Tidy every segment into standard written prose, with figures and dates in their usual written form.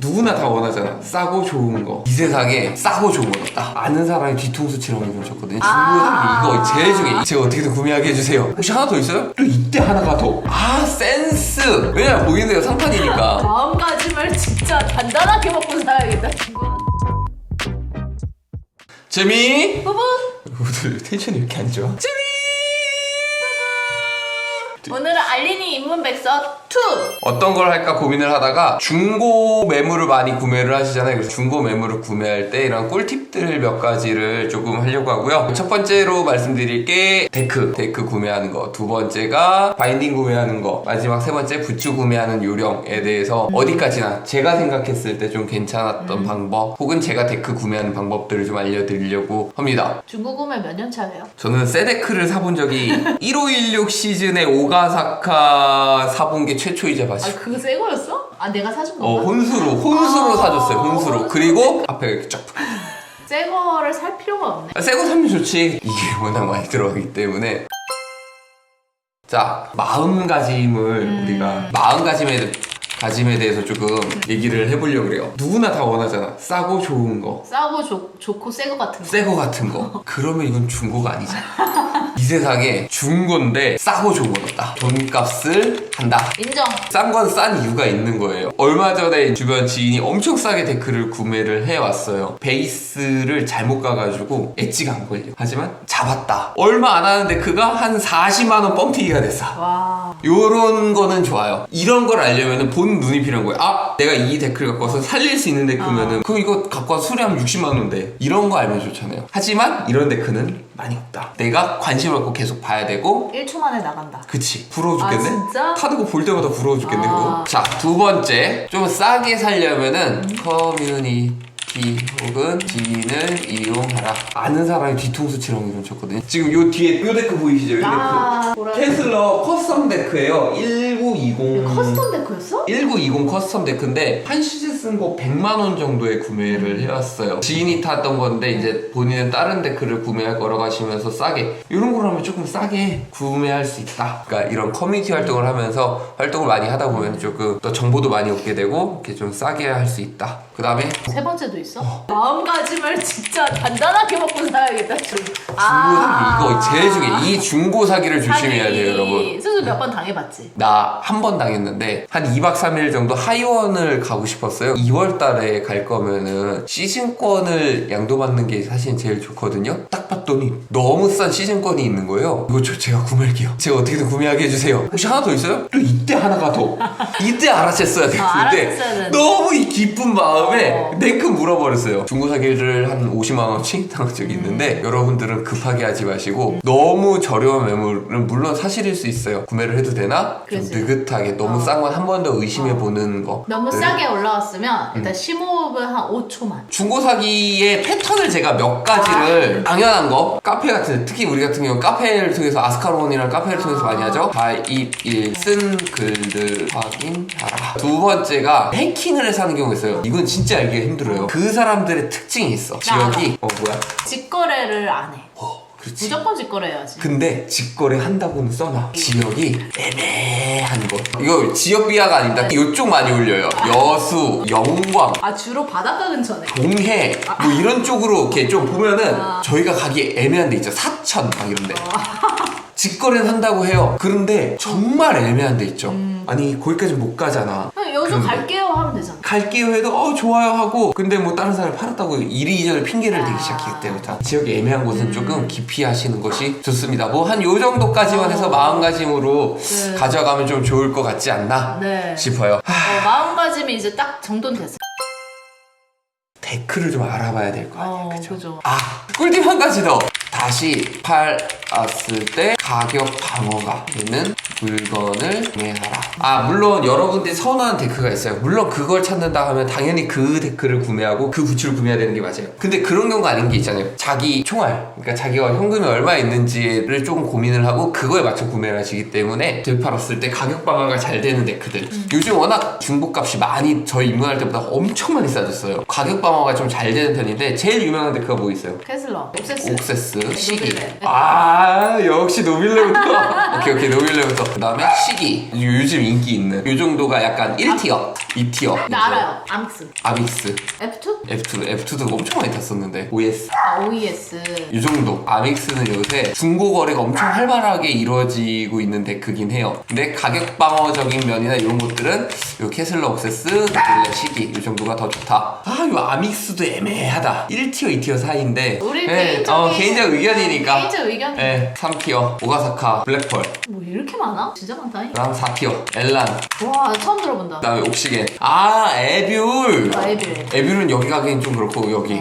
누구나 다 원하잖아. 싸고 좋은 거. 이 세상에 싸고 좋은 건 없다. 아는 사람이 뒤통수 치라고 좀 줬거든요. 중고 사기 이거 제일 중요해. 제가 어떻게든 구매하게 해주세요. 혹시 하나 더 있어요? 또 이때 하나가 더. 아 센스. 왜냐면 보이는데요 상판이니까. 마음가짐을 진짜 단단하게 먹고 살아야겠다. 재미. 부부. 오늘 텐션이 왜 이렇게 안 좋아? 재미. 오늘은 알린이 인문백서 2. 어떤 걸 할까 고민을 하다가 중고 매물을 많이 구매를 하시잖아요. 그래서 중고 매물을 구매할 때 이런 꿀팁들 몇 가지를 조금 하려고 하고요. 첫 번째로 말씀드릴 게 데크 구매하는 거, 두 번째가 바인딩 구매하는 거, 마지막 세 번째 굿즈 구매하는 요령에 대해서 어디까지나 제가 생각했을 때 좀 괜찮았던 방법 혹은 제가 데크 구매하는 방법들을 좀 알려드리려고 합니다. 중고 구매 몇 년 차예요? 저는 새 데크를 사본 적이 1516 시즌에 오가사카 사본 게 최초이자 맞죠. 그거 새 거였어? 내가 사준 건가? 혼수로 사줬어요. 혼수로. 그리고 앞에 이렇게 쫙. 새 거를 살 필요가 없네. 새거 사면 좋지. 이게 워낙 많이 들어가기 때문에. 자, 마음가짐을 우리가 마음가짐에 대해서 조금 얘기를 해보려고 그래요. 누구나 다 원하잖아. 싸고 좋은 거. 싸고 좋고 새 거 같은 거. 새 거 같은 거. 그러면 이건 중고가 아니잖아. 이 세상에 중고인데 싸고 좋은 건 없다. 돈값을 한다. 인정. 싼 건 싼 이유가 있는 거예요. 얼마 전에 주변 지인이 엄청 싸게 데크를 구매를 해왔어요. 베이스를 잘못 가가지고 엣지가 안 걸려. 하지만 잡았다. 얼마 안 하는 데크가 한 40만원 뻥튀기가 됐어. 와. 요런 거는 좋아요. 이런 걸 알려면 본 눈이 필요한 거예요. 내가 이 데크를 갖고 와서 살릴 수 있는 데크면은 그럼 이거 갖고 와서 수리하면 60만원인데 이런 거 알면 좋잖아요. 하지만 이런 데크는 많이 없다. 내가 관심을 갖고 계속 봐야 되고 1초 만에 나간다. 그치. 부러워 죽겠네. 진짜? 타는 거 볼 때마다 부러워 죽겠네. 그거. 자, 두 번째. 좀 싸게 살려면은 커뮤니티 혹은 지인을 이용하라. 아는 사람이 뒤통수 치라고 좀 쳤거든요. 지금 요 뒤에 요 데크 보이시죠? 요 데크. 테슬러 커스텀 데크예요. 1920. 커스텀 데크였어? 1920 커스텀 데크인데 한 시즌 쓴 거 100만원 정도에 구매를 해왔어요. 지인이 탔던 건데 이제 본인은 다른 데크를 구매할 거라고 하시면서 싸게 이런 걸 하면 조금 싸게 구매할 수 있다. 그러니까 이런 커뮤니티 활동을 하면서 활동을 많이 하다 보면 조금 더 정보도 많이 얻게 되고 이렇게 좀 싸게 할 수 있다. 그 다음에 세 번째도 있어? 마음가짐을 진짜 단단하게 먹고 살아야겠다. 중고 사기 이거 제일 중요해. 이 중고 사기를 조심해야 돼요, 여러분. 수술 몇 번 당해봤지? 나 한 번 당했는데 한 2박 3일 정도 하이원을 가고 싶었어요. 2월 달에 갈 거면은 시즌권을 양도받는 게 사실 제일 좋거든요. 딱 봤더니 너무 싼 시즌권이 있는 거예요. 이거 제가 구매할게요. 제가 어떻게든 구매하게 해주세요. 혹시 하나 더 있어요? 또 이때 하나가 더. 이때 알아챘어야 되는데 너무 이 기쁜 마음에 냉큼 물어버렸어요. 중고 사기를 한 50만원치 당한 적이 있는데 여러분들은 급하게 하지 마시고 너무 저렴한 매물은 물론 사실일 수 있어요. 구매를 해도 되나? 그치. 좀 느긋하게 너무 싼 건 한 번 더 의심해보는 거. 너무 싸게 올라왔으면 일단 심호흡을 한 5초만. 중고 사기의 패턴을 제가 몇 가지를 당연한 거 카페 같은 특히 우리 같은 경우 카페를 통해서 아스카론이랑 카페를 통해서 많이 하죠. 가입일 쓴 글들 확인하라. 두 번째가 해킹을 해서 하는 경우가 있어요. 이건 진짜 알기가 힘들어요. 그 사람들의 특징이 있어. 지역이 뭐야? 직거래를 안 해. 그렇지. 무조건 직거래해야지. 근데 직거래 한다고는 써놔. 지역이 애매한 거. 이거 지역 비하가 아닙니다. 이쪽 많이 올려요. 여수, 영광, 주로 바닷가 근처네. 동해 뭐 이런 쪽으로 이렇게 좀 보면은 저희가 가기 애매한 데 있죠. 사천 막 이런 데. 직거래는 한다고 해요. 그런데 정말 애매한 데 있죠. 아니 거기까지 못 가잖아. 여기서 갈게요 하면 되잖아. 갈게요 해도 좋아요 하고 근데 뭐 다른 사람이 팔았다고 이리저리 핑계를 대기 시작했기 때문에 지역이 애매한 곳은 조금 기피하시는 것이 좋습니다. 뭐 한 요 정도까지만 해서 마음가짐으로 가져가면 좀 좋을 것 같지 않나 싶어요. 마음가짐이 이제 딱 정돈됐어. 데크를 좀 알아봐야 될 거 아니야. 그죠? 꿀팁 한 가지 더. 다시 팔았을 때 가격 방어가 되는 물건을 구매하라. 물론 여러분들이 선호하는 데크가 있어요. 물론 그걸 찾는다 하면 당연히 그 데크를 구매하고 그 굿즈를 구매해야 되는 게 맞아요. 근데 그런 경우가 아닌 게 있잖아요. 자기 총알, 그러니까 자기가 현금이 얼마 있는지를 조금 고민을 하고 그거에 맞춰 구매를 하시기 때문에 되팔았을 때 가격 방어가 잘 되는 데크들. 요즘 워낙 중고값이 많이 저희 입문할 때보다 엄청 많이 싸졌어요. 가격 방어가 좀 잘 되는 편인데 제일 유명한 데크가 뭐 있어요? 테슬러, 옥세스, 시기. 노빌레. 역시 노빌레부터. 오케이 노빌레부터. 그 다음에 시기 요즘 인기 있는 요 정도가 약간 1티어 2티어 나 알아요. 암스. 아믹스 F2? F2도 엄청 많이 탔었는데 OS 아, OES. 이 정도. 아믹스는 요새 중고 거래가 엄청 활발하게 이루어지고 있는 데크긴 해요. 근데 가격 방어적인 면이나 이런 것들은 요 캐슬러 억세스, 노빌레 시기 이 정도가 더 좋다. 아, 요 아믹스도 애매하다. 1티어, 2티어 사이인데. 우리 네, 개인적 의견이니까. 개인적 의견. 네, 3티어 오가사카, 블랙펄. 뭐 이렇게 많아? 진짜 많다. 그다음 4티어 엘란. 와, 처음 들어본다. 그다음에 옥시겐. 아, 에뷰. 아, 에뷰. 에뷰는 여기 가기엔 좀 그렇고 여기.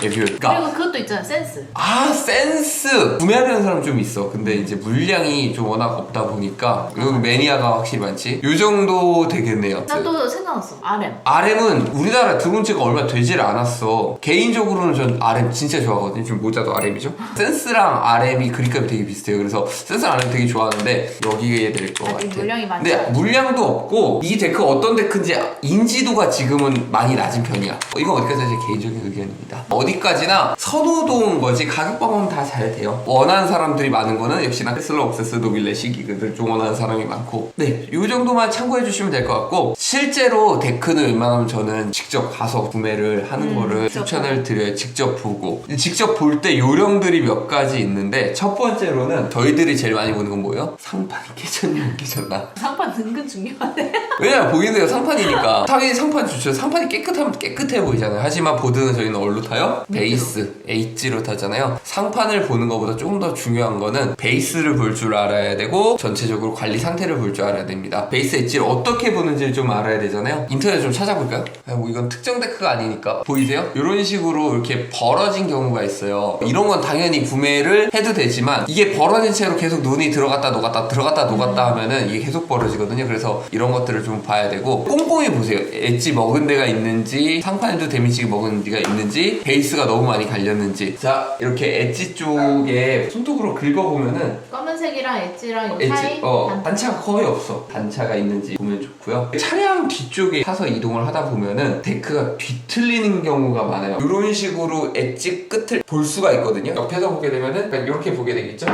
에뷰. 그러니까 그리고 그것도 있잖아, 센스. 아, 센스! 구매하려는 사람 좀 있어. 근데 이제 물량이 좀 워낙 없다 보니까 여기 매니아가 확실히 많지. 요 정도 되겠네요. 난 또 생각났어. RM. RM은 우리나라 들어온 지가 얼마 되질 않았어. 개인적으로는 전 RM 진짜 좋아하거든요. 지금 모자도 RM이죠. 센스랑 RM이 그립감이 되게 비슷해요. 그래서 센스랑 RM 되게 좋아하는데 여기에 될 것 아직 같아. 물량이 많지 근데 물량도 없고 이 데크 어떤 데크인지 인지도가 지금은 많이 낮은 편이야. 이건 어디까지 제 개인적인 의견입니다. 어디까지나 선호도인 거지 가격 방어는 다 잘 돼요. 원하는 사람들이 많은 거는 역시나 캐슬러 억세스 노빌레 시기들 좀 원하는 사람이 많고 네, 이 정도만 참고해 주시면 될 것 같고 실제로 데크는 웬만하면 저는 직접 가서 구매를 하는 거를 추천을 드려요. 직접 보고 직접 볼 때 요령들이 몇 가지 있는데 첫 번째로는 저희들이 제일 많이 보는 건 뭐예요? 상판이 깨졌나 안 깨졌나. 상판 은근 중요하네. 왜냐면 보이는데요 상판이니까 당연히 상판 좋죠. 상판이 깨끗하면 깨끗해 보이잖아요. 하지만 보드는 저희는 뭘로 타요? 베이스 H로 타잖아요. 상판을 보는 것보다 조금 더 중요한 거는 베이스를 볼 줄 알아야 되고 전체적으로 관리 상태를 볼 줄 알아야 됩니다. 베이스 엣지를 어떻게 보는지를 좀 알아야 되잖아요. 인터넷 좀 찾아볼까요? 뭐 이건 특정 데크가 아니니까 보이세요? 이런 식으로 이렇게 벌어진 경우가 있어요. 이런 건 당연히 구매를 해도 되지만 이게 벌어진 채로 계속 눈이 들어갔다 녹았다 들어갔다 녹았다 하면은 이게 계속 벌어지거든요. 그래서 이런 것들을 좀 봐야 되고 꼼꼼히 보세요. 엣지 먹은 데가 있는지 상판에도 데미지 먹은 데가 있는지 베이스가 너무 많이 갈렸는지. 자, 이렇게 엣지 쪽에 손톱으로 긁어보면은 검은색이랑 엣지랑 요 엣지, 사이 단차가 거의 없어. 단차가 있는지 보면 좋고요. 차량 뒤쪽에 타서 이동을 하다 보면은 데크가 뒤틀리는 경우가 많아요. 이런 식으로 엣지 끝을 볼 수가 있거든요. 옆에서 보게 되면은 약간 이렇게 보게 되겠죠?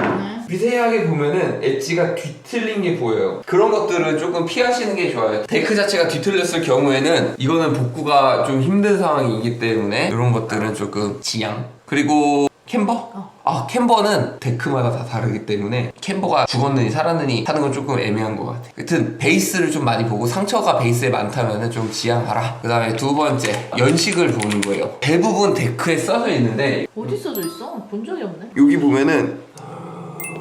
미세하게 보면은 엣지가 뒤틀린 게 보여요. 그런 것들은 조금 피하시는 게 좋아요. 데크 자체가 뒤틀렸을 경우에는 이거는 복구가 좀 힘든 상황이기 때문에 이런 것들은 조금 지양. 그리고 캠버? 아, 캠버는 데크마다 다 다르기 때문에 캠버가 죽었느니 살았느니 하는 건 조금 애매한 것 같아. 하여튼 베이스를 좀 많이 보고 상처가 베이스에 많다면 좀 지양하라. 그 다음에 두 번째, 연식을 보는 거예요. 대부분 데크에 써져 있는데 어디 써져 있어? 본 적이 없네. 여기 보면은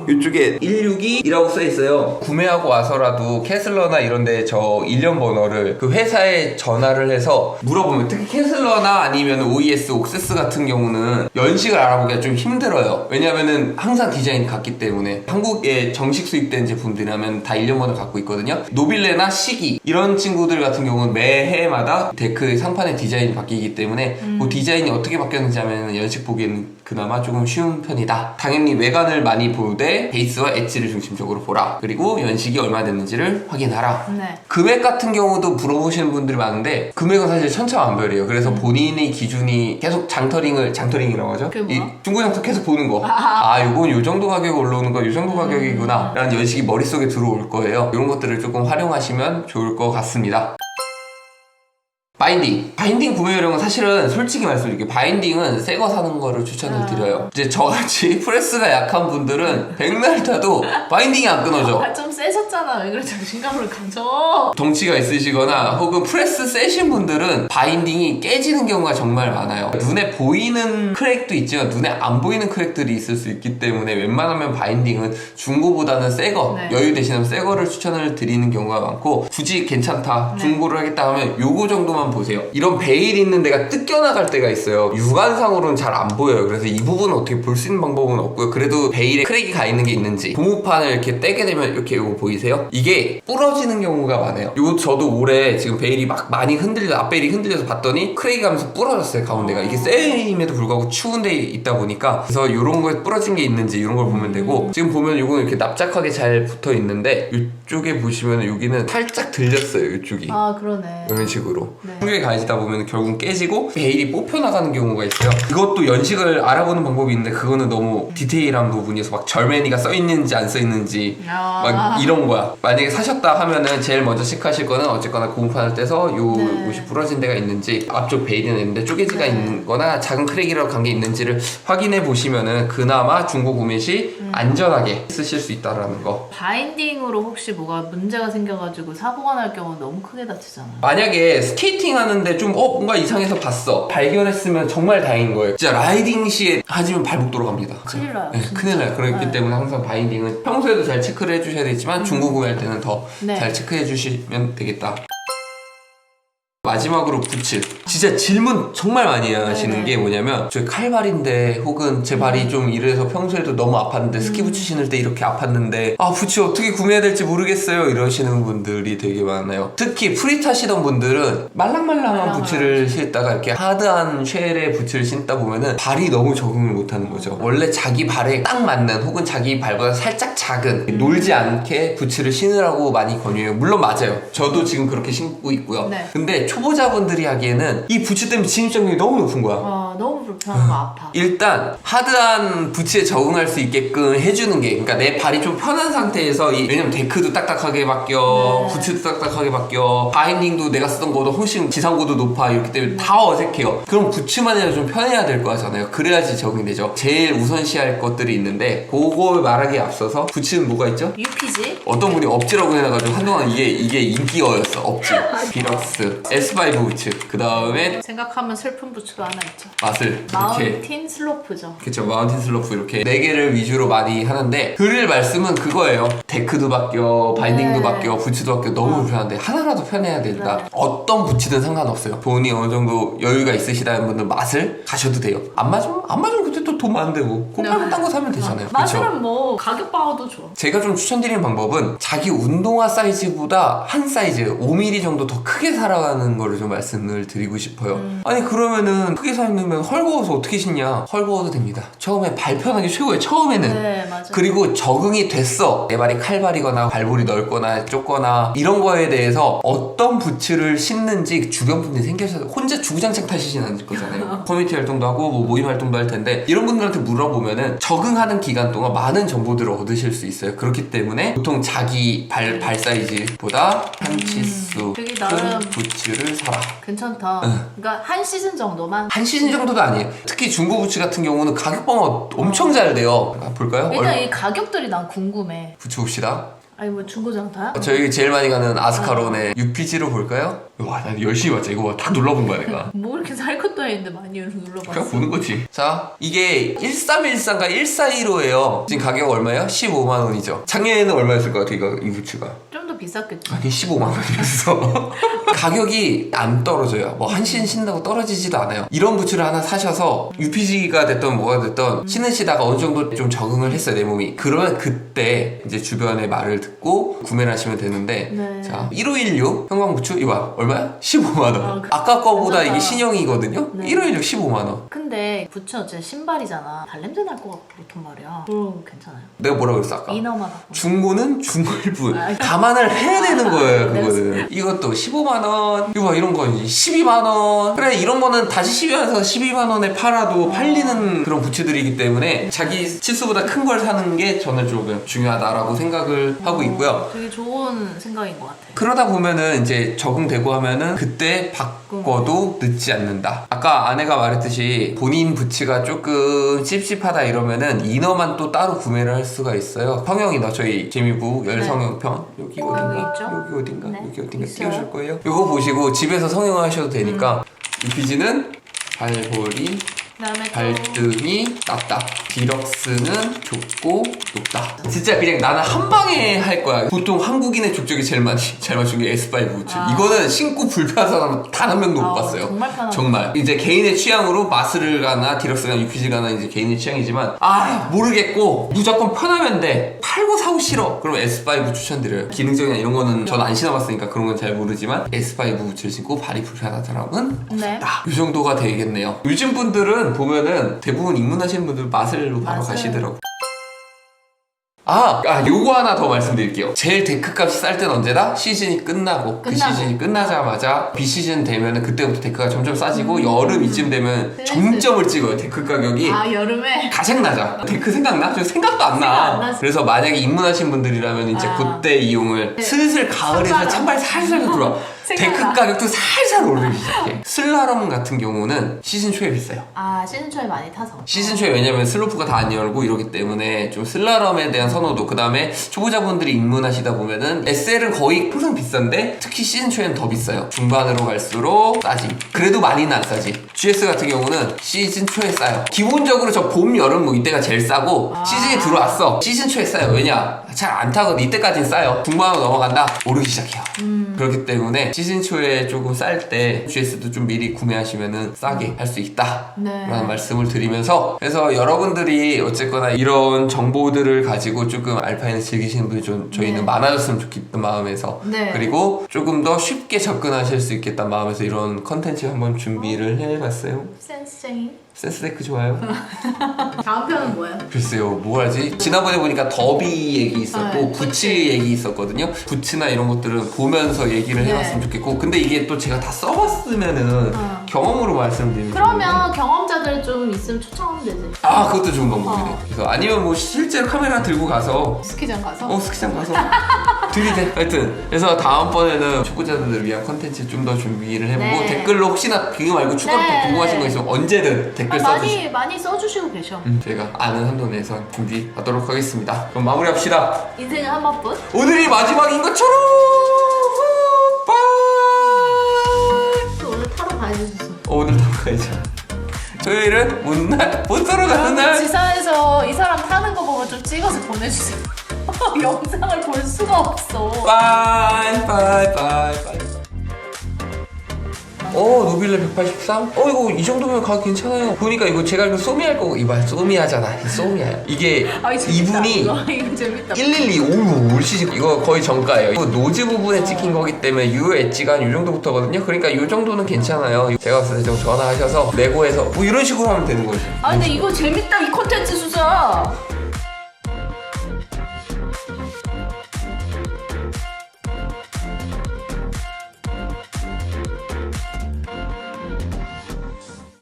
이쪽에 162라고 써 있어요. 구매하고 와서라도 캐슬러나 이런데 저 일련 번호를 그 회사에 전화를 해서 물어보면 특히 캐슬러나 아니면 OES, 옥세스 같은 경우는 연식을 알아보기가 좀 힘들어요. 왜냐면은 항상 디자인이 같기 때문에 한국에 정식 수입된 제품들이라면 다 일련 번호를 갖고 있거든요. 노빌레나 시기 이런 친구들 같은 경우는 매해마다 데크 상판의 디자인이 바뀌기 때문에 그 디자인이 어떻게 바뀌었는지 하면 연식 보기에는 그나마 조금 쉬운 편이다. 당연히 외관을 많이 보되 베이스와 엣지를 중심적으로 보라. 그리고 연식이 얼마 됐는지를 확인하라. 네. 금액 같은 경우도 물어보시는 분들이 많은데 금액은 사실 천차만별이에요. 그래서 본인의 기준이 계속 장터링이라고 하죠. 그게 뭐야? 이 중고장터 계속 보는 거. 아, 요건 요 정도 가격에 올라오는 거, 요 정도 가격이구나 라는 연식이 머릿속에 들어올 거예요. 이런 것들을 조금 활용하시면 좋을 것 같습니다. 바인딩 구매 요령은 사실은 솔직히 말씀드릴게요. 바인딩은 새 거 사는 거를 추천을 드려요. 이제 저같이 프레스가 약한 분들은 백날 타도 바인딩이 안 끊어져. 아, 좀 세셨잖아. 왜 그래 자신감을 가져? 덩치가 있으시거나 혹은 프레스 세신 분들은 바인딩이 깨지는 경우가 정말 많아요. 눈에 보이는 크랙도 있지만 눈에 안 보이는 크랙들이 있을 수 있기 때문에 웬만하면 바인딩은 중고보다는 새 거, 네. 여유 되시면 새 거를 추천을 드리는 경우가 많고 굳이 괜찮다, 중고를 하겠다 하면 요거 정도만 보세요. 이런 베일 있는 데가 뜯겨나갈 때가 있어요. 육안상으로는 잘 안 보여요. 그래서 이 부분은 어떻게 볼 수 있는 방법은 없고요. 그래도 베일에 크랙이 가 있는 게 있는지 고무판을 이렇게 떼게 되면 이렇게 요거 보이세요? 이게 부러지는 경우가 많아요. 요거 저도 올해 지금 베일이 막 많이 앞베일이 흔들려서 봤더니 크랙이 가면서 부러졌어요. 가운데가. 이게 쌤임에도 불구하고 추운 데 있다 보니까 그래서 요런 거에 부러진 게 있는지 이런 걸 보면 되고 지금 보면 요거는 이렇게 납작하게 잘 붙어 있는데 이쪽에 보시면 여기는 살짝 들렸어요. 이쪽이. 아, 그러네. 이런 식으로. 네. 충격에 가해지다 보면 결국은 깨지고 베일이 뽑혀나가는 경우가 있어요. 그것도 연식을 알아보는 방법이 있는데 그거는 너무 디테일한 부분이어서 막 절메니가 써있는지 안 써있는지 막 이런 거야. 만약에 사셨다 하면은 제일 먼저 체크하실 거는 어쨌거나 고무판을 떼서 요 옷이 부러진 데가 있는지 앞쪽 베일이나 있는데 쪼개지가 있는 거나 작은 크랙이라고 간 게 있는지를 확인해 보시면은 그나마 중고 구매 시 안전하게 쓰실 수 있다라는 거. 바인딩으로 혹시 뭐가 문제가 생겨가지고 사고가 날 경우는 너무 크게 다치잖아. 만약에 스케이팅 하는데 좀 뭔가 이상해서 봤어. 발견했으면 정말 다행인 거예요. 진짜 라이딩 시에 하지면 발목 돌아갑니다. 큰일 나요. 네, 진짜. 큰일 나요. 그렇기 네. 때문에 항상 바인딩은 평소에도 잘 체크를 해주셔야 되지만 중고 구매할 때는 더 잘 체크해 주시면 되겠다. 마지막으로 부츠. 진짜 질문 정말 많이 하시는 게 뭐냐면 저 칼발인데 혹은 제 발이 좀 이래서 평소에도 너무 아팠는데 스키 부츠 신을 때 이렇게 아팠는데 아 부츠 어떻게 구매해야 될지 모르겠어요 이러시는 분들이 되게 많아요. 특히 프리 타시던 분들은 말랑말랑한 부츠를 신다가 이렇게 하드한 쉘의 부츠를 신다 보면은 발이 너무 적응을 못하는 거죠. 원래 자기 발에 딱 맞는 혹은 자기 발보다 살짝 작은 놀지 않게 부츠를 신으라고 많이 권유해요. 물론 맞아요. 저도 지금 그렇게 신고 있고요. 근데 초보자분들이 하기에는 이 부츠 때문에 진입장벽이 너무 높은 거야. 너무 불편하고 아파. 일단 하드한 부츠에 적응할 수 있게끔 해주는 게 그러니까 내 발이 좀 편한 상태에서 왜냐면 데크도 딱딱하게 바뀌어 부츠도 딱딱하게 바뀌어 바인딩도 내가 쓰던 거보다 훨씬 지상고도 높아 이렇기 때문에 다 어색해요. 그럼 부츠만이라도 좀 편해야 될 거잖아요. 그래야지 적응이 되죠. 제일 우선시할 것들이 있는데 그걸 말하기에 앞서서 부츠는 뭐가 있죠? UPG? 어떤 분이 업지라고 해놔가지고 한동안 이게 인기어였어. 업지 비럭스 S5 부츠 그 다음에 생각하면 슬픈 부츠가 하나 있죠. 맛을 이렇게 마운틴 슬로프죠. 그쵸 마운틴 슬로프 이렇게 4개를 위주로 많이 하는데 드릴 말씀은 그거예요. 데크도 바뀌어 바인딩도 바뀌어 부츠도 바뀌어 너무 불편한데 하나라도 편해야 된다. 어떤 부츠든 상관없어요. 돈이 어느 정도 여유가 있으시다는 분들 맛을 가셔도 돼요. 안 맞으면 그때 또 돈 많은데 뭐 곱하면 딴 거 사면 되잖아요. 맛은 뭐 가격 방어도 좋아. 제가 좀 추천드리는 방법은 자기 운동화 사이즈보다 한 사이즈 5mm 정도 더 크게 사라는 거를 좀 말씀을 드리고 싶어요. 아니 그러면은 크게 사면 헐거워서 어떻게 신냐? 헐거워도 됩니다. 처음에 발 편하게 최고예요. 처음에는. 네, 맞아요. 그리고 적응이 됐어. 내 발이 칼발이거나 발볼이 넓거나 좁거나 이런 거에 대해서 어떤 부츠를 신는지 주변 분들이 생겨서 혼자 주구장창 타시진 않을 거잖아요. 커뮤니티 활동도 하고 뭐 모임 활동도 할 텐데 이런 분들한테 물어보면은 적응하는 기간 동안 많은 정보들을 얻으실 수 있어요. 그렇기 때문에 보통 자기 발 사이즈보다 한 치수 되게 큰 나름 부츠를 사라. 괜찮다. 그러니까 한 시즌 정도만. 한 시즌 정도도 아니에요. 특히 중고 부츠 같은 경우는 가격 방어 엄청 잘 돼요. 볼까요? 일단 이 가격들이 난 궁금해. 부츠 봅시다. 아니 뭐 중고장터야? 저희 제일 많이 가는 아스카론의 UPG로 볼까요? 와, 나 열심히 봤지. 이거 다 눌러본 거야, 내가. 뭐 이렇게 살 것도 아닌데 많이 눌러봤어. 그냥 보는 거지. 자, 이게 1313과 1415예요. 지금 가격 얼마예요? 15만 원이죠. 작년에는 얼마였을 것 같아, 이 부츠가? 좀 더 비쌌겠죠. 아니, 15만 원이었어. 가격이 안 떨어져요. 뭐 한 시즌 신다고 떨어지지도 않아요. 이런 부츠를 하나 사셔서 UPG가 됐던 뭐가 됐던 신으시다가 어느 정도 좀 적응을 했어요, 내 몸이. 그러면 그때 이제 주변의 말을 듣고 구매를 하시면 되는데 자, 1516 형광 부츠 이거 얼마야? 15만 원. 아까 거보다 괜찮다. 이게 신형이거든요. 1516 15만 원. 근데 부츠는 어쨌든 신발이잖아. 발냄새 날 것 같고 그렇단 말이야. 그럼 괜찮아요. 내가 뭐라 그랬어 아까? 이너만 갖고. 중고는 중고일뿐. 감안을 해야 되는 거예요, 그거는. 이것도 15만 원. 이거 봐, 이런 거 12만 원. 그래, 이런 거는 다시 12만 원에 팔아도 팔리는 그런 부츠들이기 때문에 자기 치수보다 큰 걸 사는 게 저는 조금 중요하다라고 생각을 하고 있고요. 되게 좋은 생각인 것 같아. 그러다 보면은 이제 적응되고 하면은 그때 바꿔도 늦지 않는다. 아까 아내가 말했듯이 본인 부츠가 조금 찝찝하다 이러면은 이너만 또 따로 구매를 할 수가 있어요. 성형 이너 저희 재미부 열성형편 여기 어딘가 있죠? 여기 어딘가 네. 여기 어딘가 있어요. 띄워줄 거예요. 이거 보시고 집에서 성형하셔도 되니까 UPG는 발볼이 그다음에 또 발등이 낮다. 디럭스는 좁고 높다. 진짜 그냥 나는 한 방에 할 거야. 보통 한국인의 족적이 제일 많이 잘 맞춘 게 S5 부츠. 이거는 신고 불편한 사람 단 한 명도 못 봤어요. 정말 편하다. 정말. 이제 개인의 취향으로 마스를 가나 디럭스가 UPG 가나 이제 개인의 취향이지만 모르겠고 무조건 편하면 돼. 팔고 사고 싫어. 그럼 S5 추천드려요. 기능적이나 이런 거는 전 안 신어봤으니까 그런 건 잘 모르지만 S5 부츠를 신고 발이 불편한 사람은 없다. 이 정도가 되겠네요. 요즘 분들은 보면은 대부분 입문하시는 분들 마슬로 바로 가시더라고. 요거 하나 더 말씀드릴게요. 제일 데크 값이 쌀 때는 언제다? 시즌이 끝나고. 그 시즌이 끝나자마자 비시즌 되면은 그때부터 데크가 점점 싸지고 여름 이쯤 되면 정점을 찍어요. 데크 가격이. 여름에? 가장 낮아. 데크 생각나? 저 생각도 안 나. 그래서 만약에 입문하신 분들이라면 이제 그때 이용을 슬슬 가을에서 찬바람 살살 들어와. 데크 가격도 살살 오르기 시작해. 슬라럼 같은 경우는 시즌 초에 비싸요. 시즌 초에 많이 타서. 시즌 초에 왜냐면 슬로프가 다 안 열고 이러기 때문에 좀 슬라럼에 대한 선호도, 그 다음에 초보자분들이 입문하시다 보면은 SL은 거의 항상 비싼데 특히 시즌 초에는 더 비싸요. 중반으로 갈수록 싸지. 그래도 많이는 안 싸지. GS 같은 경우는 시즌 초에 싸요. 기본적으로 저 봄, 여름 뭐 이때가 제일 싸고 시즌이 들어왔어. 시즌 초에 싸요. 왜냐? 잘 안 타거든. 이때까지는 싸요. 중반으로 넘어간다? 오르기 시작해요. 그렇기 때문에 시즌 초에 조금 쌀 때 GS도 좀 미리 구매하시면은 싸게 할 수 있다 라는 말씀을 드리면서, 그래서 여러분들이 어쨌거나 이런 정보들을 가지고 조금 알파인을 즐기시는 분이 좀 저희는 많아졌으면 좋겠다는 마음에서, 그리고 조금 더 쉽게 접근하실 수 있겠다는 마음에서 이런 컨텐츠 한번 준비를 해봤어요. 센스쟁이. 센스테크 좋아요? 다음 편은 뭐예요? 글쎄요, 뭐 하지? 지난번에 보니까 더비 얘기 있었고 부츠 얘기 있었거든요. 부츠나 이런 것들은 보면서 얘기를 해봤으면 좋겠고, 근데 이게 또 제가 다 써봤으면은 경험으로 말씀드리면 그러면 경험자들 좀 있으면 초청하면 되지. 그것도 좋은 방법이네. 그래서 아니면 뭐 실제로 카메라 들고 가서 스키장 가서? 스키장 가서 들이대. 하여튼 그래서 다음번에는 초보자들을 위한 컨텐츠 좀 더 준비를 해보고 댓글로 혹시나 그거 말고 추가로 더 궁금하신 거 있으면 언제든 댓글 써주시고 많이 써주시고 계셔. 제가 아는 한도 내에서 준비하도록 하겠습니다. 그럼 마무리합시다. 인생은 한 번뿐. 오늘이 마지막인 것처럼. 또 오늘 타러 가야겠어. 오늘 타러 가야죠. 토요일은 못 타러 가는 날. 지사에서 이 사람 타는 거 보고 좀 찍어서 보내주세요. 영상을 볼 수가 없어. 빠이. 노빌레 183? 이거 이 정도면 가격 괜찮아요. 보니까 이거 제가 알고 소미할 거고, 이봐, 소미하잖아. 소미야. 이게 이분이 이거 재밌다. 112, 올 시즌 이거 거의 정가예요. 이거 노즈 부분에 찍힌 거기 때문에 유 엣지가 한 이 정도부터거든요. 그러니까 이 정도는 괜찮아요. 제가 봤을 때 좀 전화하셔서 레고에서 뭐 이런 식으로 하면 되는 거죠. 근데 이거 재밌다, 이 콘텐츠 수사.